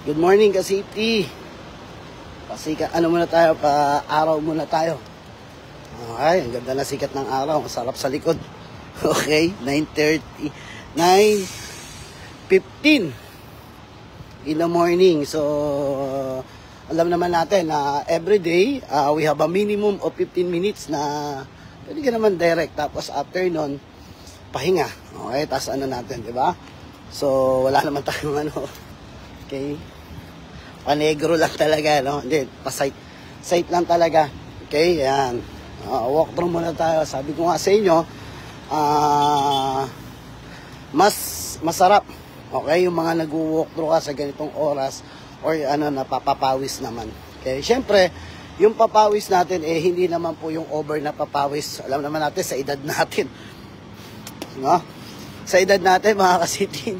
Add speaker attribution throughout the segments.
Speaker 1: Good morning ka-city. Ano muna tayo, pa-araw muna tayo. Okay, ang ganda na sikat ng araw. Masarap sa likod. Okay, 9:30, 9:15 in the morning. So, alam naman natin na everyday, we have a minimum of 15 minutes na pwede ka naman direct. Tapos after nun, pahinga. Okay, tapos ano natin, di ba? So, wala naman tayong ano. Okay. Panegro lang talaga, no? Hindi, pa-sight lang talaga. Okay, yan. Walk through muna tayo. Sabi ko nga sa inyo, mas masarap, okay, yung mga nag-walk through ka sa ganitong oras or ano, napapapawis naman. Okay, syempre, yung papawis natin, hindi naman po yung over na papawis. Alam naman natin, sa edad natin, no? Sa edad natin, mga ka-city,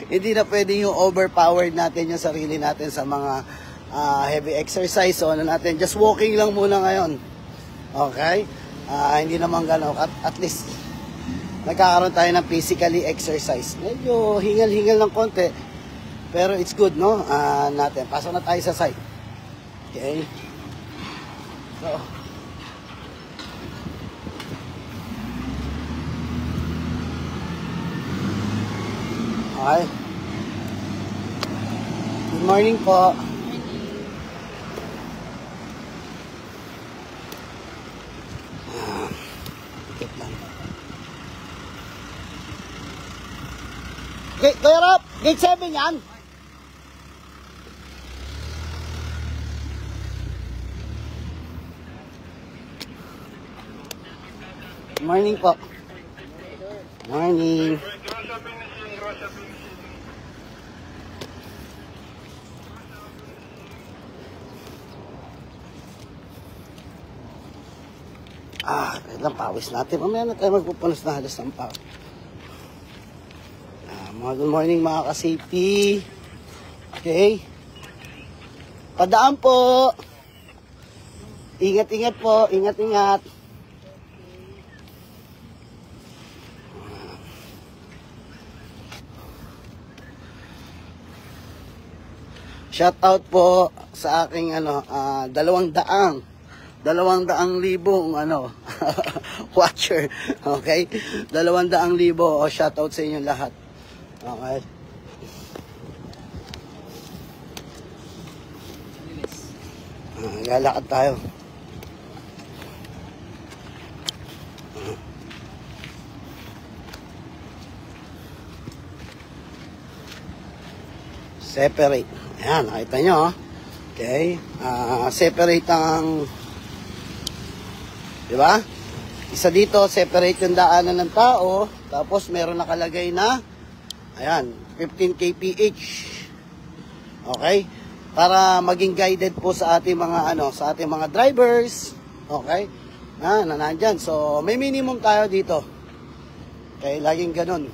Speaker 1: hindi na pwede yung overpowered natin yung sarili natin sa mga heavy exercise. So, ano natin, just walking lang muna ngayon. Okay? Hindi naman gano'n. At least, nagkakaroon tayo ng physically exercise. Medyo hingal-hingal ng konti. Pero it's good, no? Natin. Pasok na tayo sa side. Okay? So, okay. Good morning po. Okay, Kuya Rob, gate 7 yan. Good morning po. Morning. Kailang pawis natin. Mamaya na tayo magpupunas na halos ng pawis. Mga good morning mga ka-city. Okay. Padaan po. Ingat-ingat po. Ingat-ingat. Shout out po sa aking 200,000 watcher. Okay? 200,000 shout out sa inyo lahat. Okay. Lalakad tayo. Separate. Ayan, nakita nyo. Okay. Separate ang, di ba? Isa dito, separate yung daanan ng tao. Tapos meron nakalagay na, ayan, 15 kph. Okay? Para maging guided po sa ating mga sa ating mga drivers. Okay? Na nandyan. So, may minimum tayo dito. Okay, laging ganun.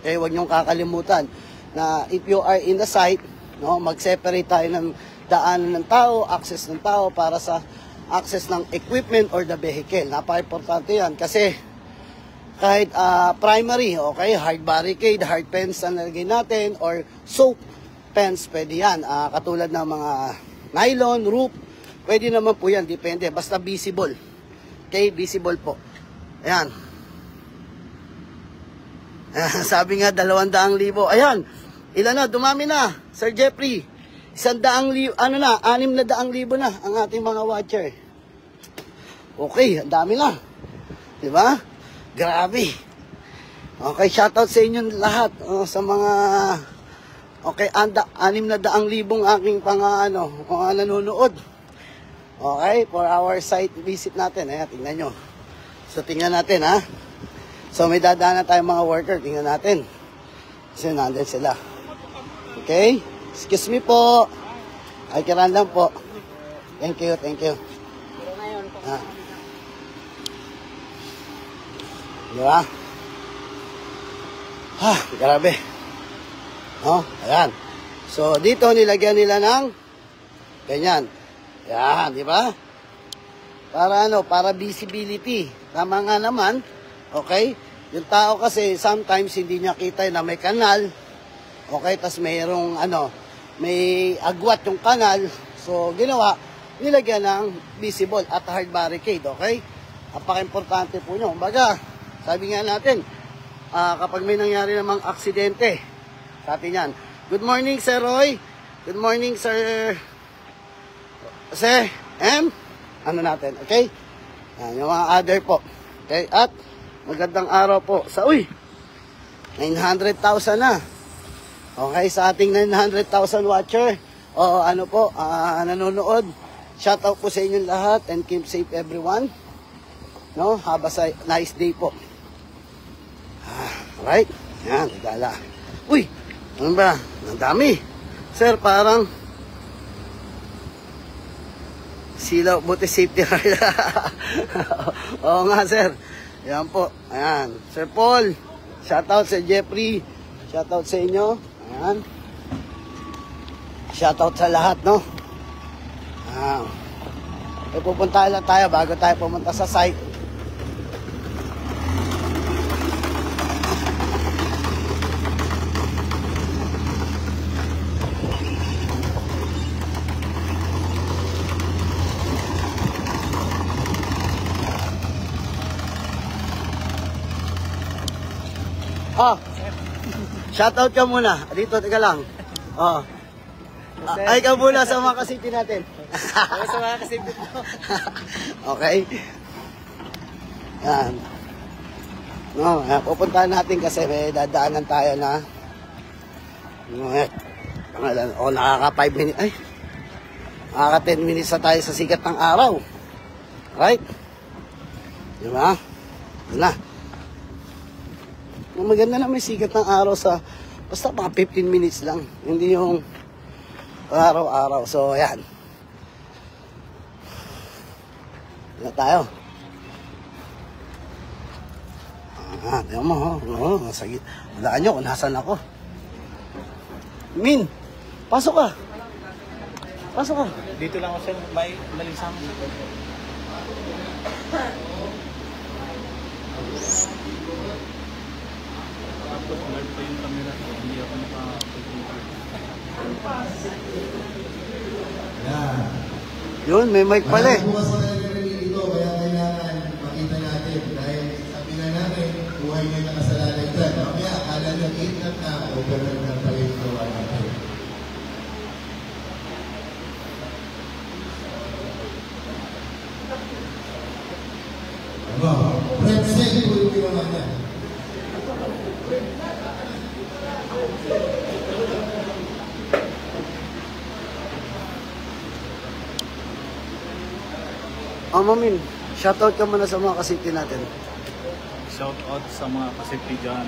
Speaker 1: Okay, huwag niyong kakalimutan na if you are in the site, no, mag-separate tayo ng daanan ng tao, access ng tao para sa access ng equipment or the vehicle. Napaka-importante yan kasi kahit primary, okay, hard barricade, hard fence ang nalagay natin or soap fence, pwede yan. Katulad ng mga nylon, roof, pwede naman po yan, depende. Basta visible. Okay, visible po. Ayan. Sabi nga 200,000. Ayan. Ilan na? Dumami na. Sir Jeffrey. 100,000, 600,000 na ang ating mga watcher. Okay, ang dami na. Diba? Grabe. Okay, shoutout sa inyo lahat. Sa mga, okay, 600,000 aking nanonood. Okay, for our site visit natin. Ayan, tingnan nyo. So, tingnan natin, ha. So, may dadaanan tayong mga worker. Tingnan natin. Kasi nandun sila. Okay? Excuse me po. Ay, kiran lang po. Thank you, thank you. Diba? Grabe. Ayan. So, dito nilagyan nila ng ganyan. Yan, di ba? Para para visibility. Tama nga naman. Okay? Yung tao kasi sometimes hindi niya kita na may kanal. Okay, tas mayroong may agwat yung kanal. So, ginawa, nilagyan ng visible at hard barricade, okay? Napaka-importante po nyo. Kumbaga, sabi nga natin, kapag may nangyari namang aksidente, sa atin yan. Good morning, Sir Roy. Good morning, Sir M. Ano natin, okay? Yan, yung mga other po. Okay, at magandang araw po sa, 900,000 na. Okay, sa ating 900,000 watcher, o ano po, nanonood. Shoutout po sa inyong lahat and keep safe everyone. No, have a nice day po. Alright, yan, gala. Uy, ano ba? Ang dami. Sir, parang silaw, buti safety ride. Oo nga, sir. Yan po. Ayan. Sir Paul. Shoutout sa Jeffrey. Shoutout sa inyo. Ayan. Shoutout sa lahat, no? Ayan. E, pupunta lang tayo bago tayo pumunta sa site. Shoutout ka muna. Dito, teka lang. Ay ka muna sa mga kasiti natin.
Speaker 2: Sa mga kasiti po.
Speaker 1: Okay. Yan. No, pupuntahan natin kasi may dadaanan tayo na nakaka 5 minutes. Ay, nakaka 10 minutes na tayo sa sikat ng araw. Right? Diba? Yun na. Maganda na may sikat ng araw sa basta mga 15 minutes lang. Hindi yung araw-araw. So, ayan. Yan tayo. Tignan mo, sagit. Walaan nyo kung nasan ako. Min, pasok ka. Pasok ka.
Speaker 2: Dito lang ako, sir. May malisang. Tapos, meron pa yung camera. Hindi ako
Speaker 1: Yun, may mic pala eh.
Speaker 3: Bukas na nagre-review dito, kaya kailangan makita natin. Dahil sabi na natin, buhay na nakasalalay dyan. Kaya akala nyo, ingat na, overall na tayo yung gawa natin. Ano? Present po yung ginawa niya.
Speaker 1: Mamin, shoutout ka muna sa mga kasiti natin.
Speaker 2: Shout out sa mga kasiti dyan.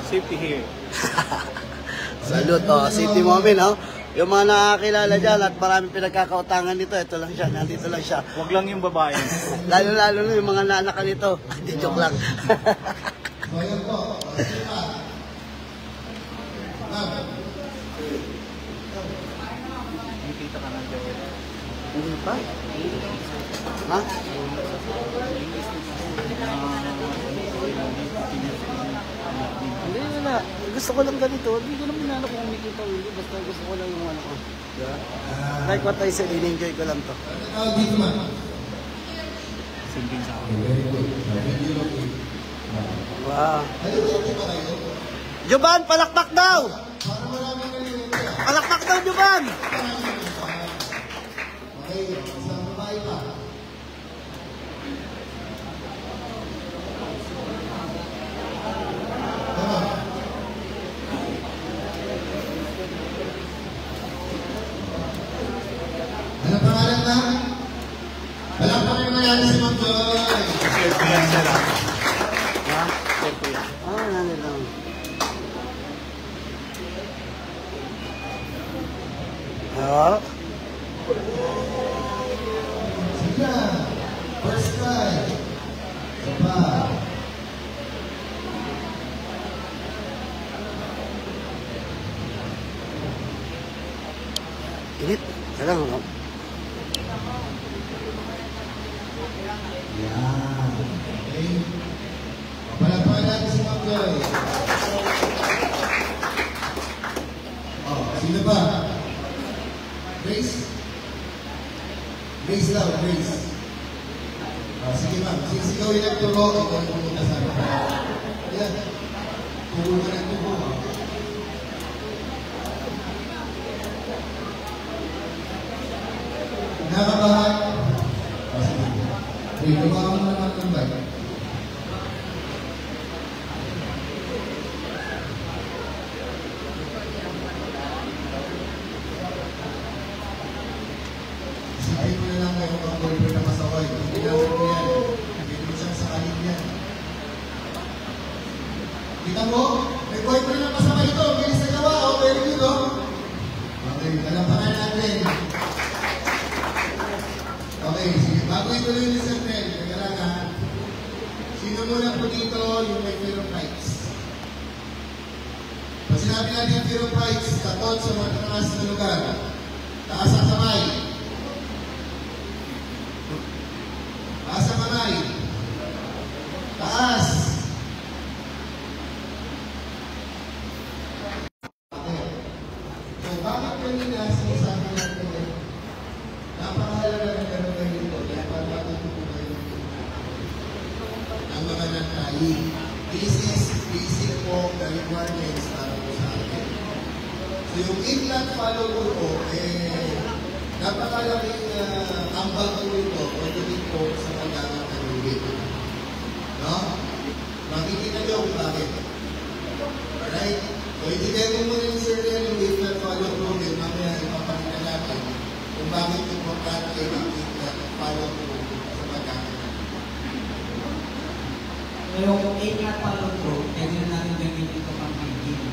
Speaker 2: Safety here.
Speaker 1: Salute, City Mamin, Yung mga nakakilala dyan at maraming pinagkakautangan nito, ito lang siya, nandito lang siya.
Speaker 2: Huwag lang yung babae.
Speaker 1: Lalo-lalo na yung mga nanakan nito. Hindi, joke lang.
Speaker 3: So, ayan po.
Speaker 2: Nakikita ka na dyan.
Speaker 1: Hindi pa? Ha? Hindi, wala. Gusto ko lang ganito. Hindi ko naman ano kung makikita o hindi. Basta gusto ko lang yung ano ko. Like what I said, in-enjoy ko lang to.
Speaker 3: Dito man.
Speaker 2: Simpleng sa akin.
Speaker 1: Wow. Juban, palakpak daw! Palakpak daw, Juban!
Speaker 3: Okay, sa babae pa. Ano pangalan na? Walang pa kayo mayari si Ma'am Joy.
Speaker 2: Sir po yan, sir.
Speaker 1: Ha?
Speaker 2: Sir po yan.
Speaker 1: Nani lang.
Speaker 3: Sige na. First try. Isa pa.
Speaker 1: Init. Kailangan,
Speaker 3: Yan. Okay. Palakpakan natin si Ma'am Joy. Oh, sino ba? Grace? Grace daw, Grace. Sige ma'am, sisigawin ang tubo, ikaw ang pumunta sa akin. Yan. Tubo ka ng tubo. Nakabahan. Sige. Wait, tumawa mo naman ng bike. Sabi mo na lang kayo ang boyfriend na pasaway. Hindi namin ko yan. Hindi mo siyang sakalin yan. Kita mo? May boyfriend na pasaway ito. Bilis na gawa. O, very good, o. Okay, talampakan natin. Okay, sige. Bago ituloy ni Sir Tel, kaya lang ha. Sino muna po dito yung may fear of heights? Pag sinabi natin yung fear of heights, katot sa mga taas na lugar. Taas ang kamay. Taas ang kamay. Taas. Okay. So, bakit kanina sinasabi natin napakahalaga na meron kayo dito? Kaya para matutupo kayo ang mga nantayi. This is basic po the requirements para po sa atin. So, yung in-land follow po, napakalaking ambag po ito pagdating po sa paggangat ng lubid. No? Makikita nyo kung bakit. Alright? So, itigay mo muna yung Sir Tel yung in-land follow po, then mamaya ipapakita natin kung bakit importante ang in-land follow po sa paggangat.
Speaker 4: So yung 8 na follow through, pwede na natin gamitin ito pang reading.